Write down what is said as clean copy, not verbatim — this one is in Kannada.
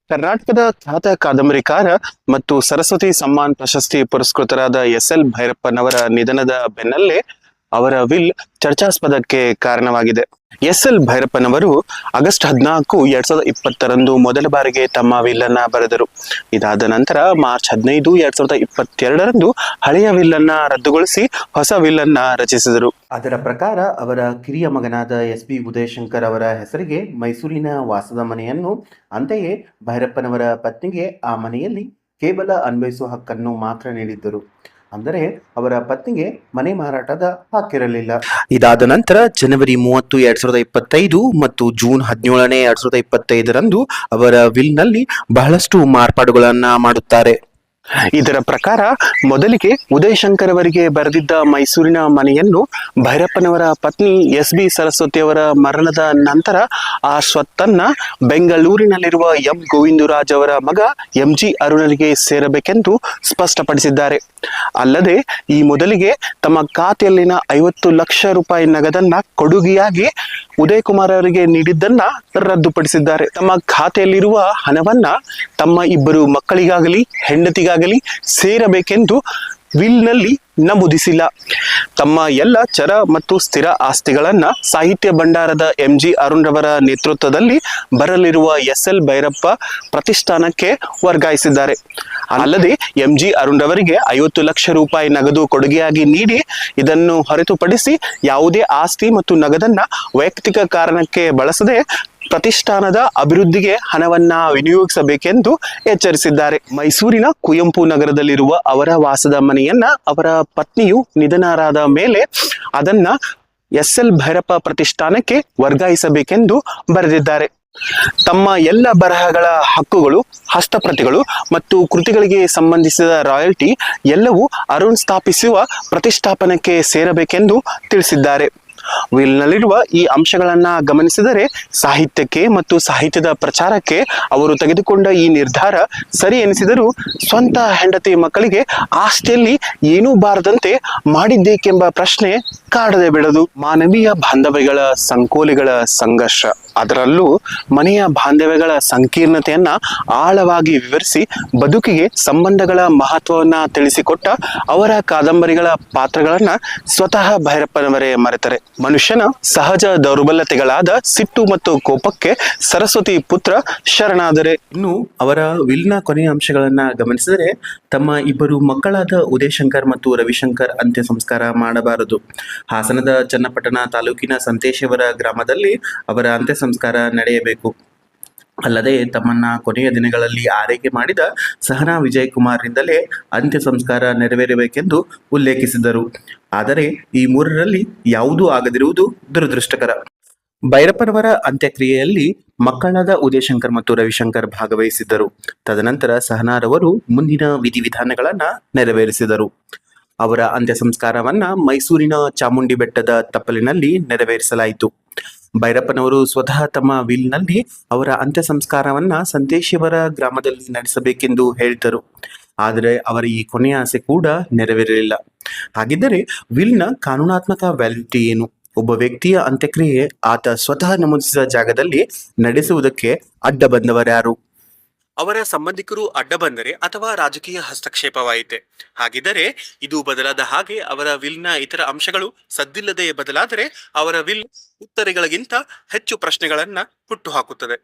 ಕರ್ನಾಟಕದ ಖ್ಯಾತ ಕಾದಂಬರಿಕಾರ ಮತ್ತು ಸರಸ್ವತಿ ಸಮ್ಮಾನ್ ಪ್ರಶಸ್ತಿ ಪುರಸ್ಕೃತರಾದ ಎಸ್.ಎಲ್. ಭೈರಪ್ಪನವರ ನಿಧನದ ಬೆನ್ನಲ್ಲೇ ಅವರ ವಿಲ್ ಚರ್ಚಾಸ್ಪದಕ್ಕೆ ಕಾರಣವಾಗಿದೆ. ಎಸ್.ಎಲ್. ಭೈರಪ್ಪನವರು ಆಗಸ್ಟ್ 14, 2020ರಂದು ಮೊದಲ ಬಾರಿಗೆ ತಮ್ಮ ವಿಲ್ಲನ್ನ ಬರೆದರು. ಇದಾದ ನಂತರ ಮಾರ್ಚ್ 15, 2022ರಂದು ಹಳೆಯ ವಿಲ್ಲನ್ನ ರದ್ದುಗೊಳಿಸಿ ಹೊಸ ವಿಲ್ಲನ್ನ ರಚಿಸಿದರು. ಅದರ ಪ್ರಕಾರ ಅವರ ಕಿರಿಯ ಮಗನಾದ ಎಸ್.ಬಿ. ಉದಯಶಂಕರ್ ಅವರ ಹೆಸರಿಗೆ ಮೈಸೂರಿನ ವಾಸದ ಮನೆಯನ್ನು, ಅಂತೆಯೇ ಭೈರಪ್ಪನವರ ಪತ್ನಿಗೆ ಆ ಮನೆಯಲ್ಲಿ ಕೇವಲ ಅನ್ವಯಿಸುವ ಹಕ್ಕನ್ನು ಮಾತ್ರ ನೀಡಿದ್ದರು. ಅಂದರೆ ಅವರ ಪತ್ನಿಗೆ ಮನೆ ಮಾರಾಟದ ಹಕ್ಕಿರಲಿಲ್ಲ. ಇದಾದ ನಂತರ ಜನವರಿ 30, 2025 ಮತ್ತು ಜೂನ್ 17, 2025ರಂದು ಅವರ ವಿಲ್ನಲ್ಲಿ ಬಹಳಷ್ಟು ಮಾರ್ಪಾಡುಗಳನ್ನ ಮಾಡುತ್ತಾರೆ. ಇದರ ಪ್ರಕಾರ ಮೊದಲಿಗೆ ಉದಯಶಂಕರ್ ಅವರಿಗೆ ಬರೆದಿದ್ದ ಮೈಸೂರಿನ ಮನೆಯನ್ನು ಭೈರಪ್ಪನವರ ಪತ್ನಿ ಎಸ್.ಬಿ. ಸರಸ್ವತಿಯವರ ಮರಣದ ನಂತರ ಆ ಸ್ವತ್ತನ್ನ ಬೆಂಗಳೂರಿನಲ್ಲಿರುವ ಎಂ. ಗೋವಿಂದರಾಜ್ ಅವರ ಮಗ ಎಂ.ಜಿ. ಅರುಣರಿಗೆ ಸೇರಬೇಕೆಂದು ಸ್ಪಷ್ಟಪಡಿಸಿದ್ದಾರೆ. ಅಲ್ಲದೆ ಈ ಮೊದಲಿಗೆ ತಮ್ಮ ಖಾತೆಯಲ್ಲಿನ 50 ಲಕ್ಷ ರೂಪಾಯಿ ನಗದನ್ನ ಕೊಡುಗೆಯಾಗಿ ಉದಯ್ ಕುಮಾರ್ ಅವರಿಗೆ ನೀಡಿದ್ದನ್ನ ರದ್ದುಪಡಿಸಿದ್ದಾರೆ. ತಮ್ಮ ಖಾತೆಯಲ್ಲಿರುವ ಹಣವನ್ನ ತಮ್ಮ ಇಬ್ಬರು ಮಕ್ಕಳಿಗಾಗಲಿ ಹೆಂಡತಿಗಾಗಲಿ ಸೇರಬೇಕೆಂದು ವಿಲ್ನಲ್ಲಿ ನಮೂದಿಸಿಲ್ಲ. ತಮ್ಮ ಎಲ್ಲ ಚರ ಮತ್ತು ಸ್ಥಿರ ಆಸ್ತಿಗಳನ್ನ ಸಾಹಿತ್ಯ ಭಂಡಾರದ ಎಂ.ಜಿ. ಅರುಣ್ ರವರ ನೇತೃತ್ವದಲ್ಲಿ ಬರಲಿರುವ ಎಸ್.ಎಲ್. ಭೈರಪ್ಪ ಪ್ರತಿಷ್ಠಾನಕ್ಕೆ ವರ್ಗಾಯಿಸಿದ್ದಾರೆ. ಅಲ್ಲದೆ ಎಂ.ಜಿ. ಅರುಣ್ ರವರಿಗೆ 50 ಲಕ್ಷ ರೂಪಾಯಿ ನಗದು ಕೊಡುಗೆಯಾಗಿ ನೀಡಿ ಇದನ್ನು ಹೊರತುಪಡಿಸಿ ಯಾವುದೇ ಆಸ್ತಿ ಮತ್ತು ನಗದನ್ನ ವೈಯಕ್ತಿಕ ಕಾರಣಕ್ಕೆ ಬಳಸದೆ ಪ್ರತಿಷ್ಠಾನದ ಅಭಿವೃದ್ಧಿಗೆ ಹಣವನ್ನ ವಿನಿಯೋಗಿಸಬೇಕೆಂದು ಎಚ್ಚರಿಸಿದ್ದಾರೆ. ಮೈಸೂರಿನ ಕುವೆಂಪು ನಗರದಲ್ಲಿರುವ ಅವರ ವಾಸದ ಮನೆಯನ್ನ ಅವರ ಪತ್ನಿಯು ನಿಧನರಾದ ಮೇಲೆ ಅದನ್ನ ಎಸ್.ಎಲ್. ಭೈರಪ್ಪ ಪ್ರತಿಷ್ಠಾನಕ್ಕೆ ವರ್ಗಾಯಿಸಬೇಕೆಂದು ಬರೆದಿದ್ದಾರೆ. ತಮ್ಮ ಎಲ್ಲ ಬರಹಗಳ ಹಕ್ಕುಗಳು, ಹಸ್ತಪ್ರತಿಗಳು ಮತ್ತು ಕೃತಿಗಳಿಗೆ ಸಂಬಂಧಿಸಿದ ರಾಯಲ್ಟಿ ಎಲ್ಲವೂ ಅರುಣ್ ಸ್ಥಾಪಿಸುವ ಪ್ರತಿಷ್ಠಾಪನಕ್ಕೆ ಸೇರಬೇಕೆಂದು ತಿಳಿಸಿದ್ದಾರೆ. ವಿಲ್ನಲ್ಲಿರುವ ಈ ಅಂಶಗಳನ್ನ ಗಮನಿಸಿದರೆ ಸಾಹಿತ್ಯಕ್ಕೆ ಮತ್ತು ಸಾಹಿತ್ಯದ ಪ್ರಚಾರಕ್ಕೆ ಅವರು ತೆಗೆದುಕೊಂಡ ಈ ನಿರ್ಧಾರ ಸರಿ ಎನಿಸಿದರೂ ಸ್ವಂತ ಹೆಂಡತಿ ಮಕ್ಕಳಿಗೆ ಆಸ್ತಿಯಲ್ಲಿ ಏನೂ ಬಾರದಂತೆ ಮಾಡಿದ್ದೇಕೆಂಬ ಪ್ರಶ್ನೆ ಕಾಡದೆ ಬಿಡದು. ಮಾನವೀಯ ಬಾಂಧವ್ಯಗಳ ಸಂಕೋಲೆಗಳ ಸಂಘರ್ಷ, ಅದರಲ್ಲೂ ಮನೆಯ ಬಾಂಧವ್ಯಗಳ ಸಂಕೀರ್ಣತೆಯನ್ನ ಆಳವಾಗಿ ವಿವರಿಸಿ ಬದುಕಿಗೆ ಸಂಬಂಧಗಳ ಮಹತ್ವವನ್ನ ತಿಳಿಸಿಕೊಟ್ಟ ಅವರ ಕಾದಂಬರಿಗಳ ಪಾತ್ರಗಳನ್ನ ಸ್ವತಃ ಭೈರಪ್ಪನವರೇ ಮರೆತರೆ. ಮನುಷ್ಯನ ಸಹಜ ದೌರ್ಬಲ್ಯತೆಗಳಾದ ಸಿಟ್ಟು ಮತ್ತು ಕೋಪಕ್ಕೆ ಸರಸ್ವತಿ ಪುತ್ರ ಶರಣಾದರೆ. ಇನ್ನು ಅವರ ವಿಲ್ನ ಕೊನೆಯ ಅಂಶಗಳನ್ನ ಗಮನಿಸಿದರೆ ತಮ್ಮ ಇಬ್ಬರು ಮಕ್ಕಳಾದ ಉದಯಶಂಕರ್ ಮತ್ತು ರವಿಶಂಕರ್ ಅಂತ್ಯ ಸಂಸ್ಕಾರ ಮಾಡಬಾರದು. ಹಾಸನದ ಚನ್ನಪಟ್ಟಣ ತಾಲೂಕಿನ ಸಂತೇಶ್ವರ ಗ್ರಾಮದಲ್ಲಿ ಅವರ ಅಂತ್ಯ ಸಂಸ್ಕಾರ ನಡೆಯಬೇಕು. ಅಲ್ಲದೆ ತಮ್ಮನ್ನ ಕೊನೆಯ ದಿನಗಳಲ್ಲಿ ಆರೈಕೆ ಮಾಡಿದ ಸಹನಾ ವಿಜಯ್ ಕುಮಾರ್ರಿಂದಲೇ ಅಂತ್ಯ ಸಂಸ್ಕಾರ ನೆರವೇರಬೇಕೆಂದು ಉಲ್ಲೇಖಿಸಿದರು. ಆದರೆ ಈ ಮೂರರಲ್ಲಿ ಯಾವುದೂ ಆಗದಿರುವುದು ದುರದೃಷ್ಟಕರ. ಭೈರಪ್ಪನವರ ಅಂತ್ಯಕ್ರಿಯೆಯಲ್ಲಿ ಮಕ್ಕಳಾದ ಉದಯಶಂಕರ್ ಮತ್ತು ರವಿಶಂಕರ್ ಭಾಗವಹಿಸಿದ್ದರು. ತದನಂತರ ಸಹನಾರವರು ಮುಂದಿನ ವಿಧಿವಿಧಾನಗಳನ್ನ ನೆರವೇರಿಸಿದರು. ಅವರ ಅಂತ್ಯ ಸಂಸ್ಕಾರವನ್ನ ಮೈಸೂರಿನ ಚಾಮುಂಡಿ ಬೆಟ್ಟದ ತಪ್ಪಲಿನಲ್ಲಿ ನೆರವೇರಿಸಲಾಯಿತು. ಭೈರಪ್ಪನವರು ಸ್ವತಃ ತಮ್ಮ ವಿಲ್ನಲ್ಲಿ ಅವರ ಅಂತ್ಯ ಸಂಸ್ಕಾರವನ್ನ ಸಂತೇಶ್ವರ ಗ್ರಾಮದಲ್ಲಿ ನಡೆಸಬೇಕೆಂದು ಹೇಳಿದ್ದರು. ಆದರೆ ಅವರ ಈ ಕೊನೆಯ ಆಸೆ ಕೂಡ ನೆರವೇರಲಿಲ್ಲ. ಹಾಗಿದ್ದರೆ ವಿಲ್ನ ಕಾನೂನಾತ್ಮಕ ವ್ಯಾಲಿಡಿಟಿ ಏನು? ಒಬ್ಬ ವ್ಯಕ್ತಿಯ ಅಂತ್ಯಕ್ರಿಯೆ ಆತ ಸ್ವತಃ ನಮೂದಿಸಿದ ಜಾಗದಲ್ಲಿ ನಡೆಸುವುದಕ್ಕೆ ಅಡ್ಡ ಬಂದವರ್ಯಾರು? ಅವರ ಸಂಬಂಧಿಕರು ಅಡ್ಡ ಬಂದರೆ ಅಥವಾ ರಾಜಕೀಯ ಹಸ್ತಕ್ಷೇಪವಾಯಿತೆ? ಹಾಗಿದ್ದರೆ ಇದು ಬದಲಾದ ಹಾಗೆ ಅವರ ವಿಲ್ನ ಇತರ ಅಂಶಗಳು ಸದ್ದಿಲ್ಲದೆ ಬದಲಾದರೆ ಅವರ ವಿಲ್ ಉತ್ತರಗಳಿಗಿಂತ ಹೆಚ್ಚು ಪ್ರಶ್ನೆಗಳನ್ನ ಹುಟ್ಟುಹಾಕುತ್ತದೆ.